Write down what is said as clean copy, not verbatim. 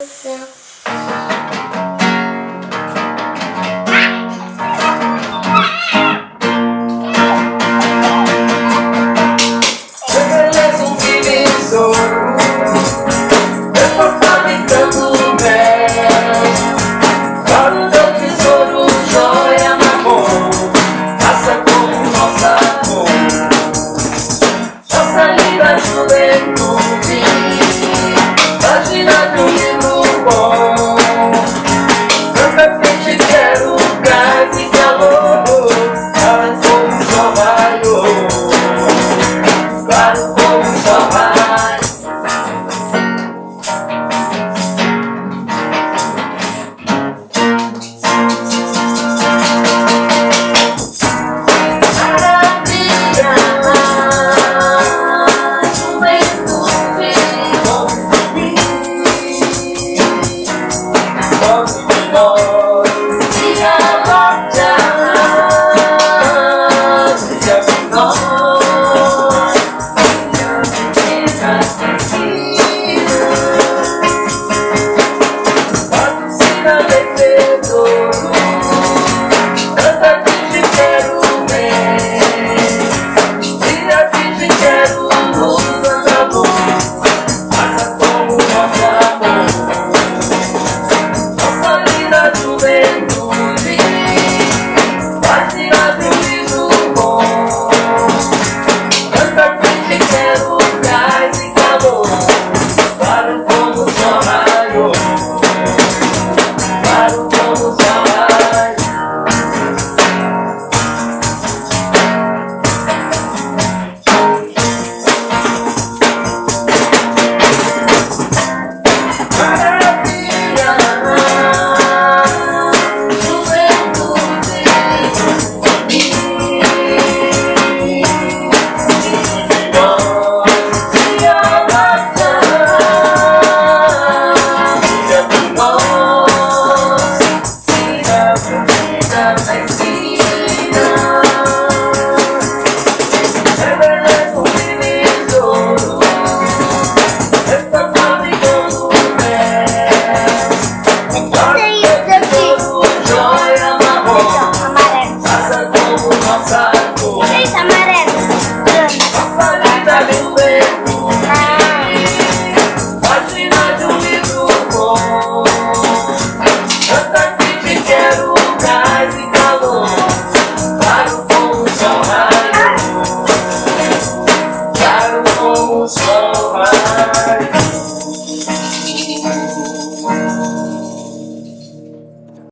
Beleza, um divisor. Eu tô fabricando mel. Para o teu tesouro, joia na mão. Faça como nossa cor. Nossa linda juventude. Página de um livro bom. Tanta frente, quero gás e calor. Para como só vai, claro como só vai. Maravilha, juventude.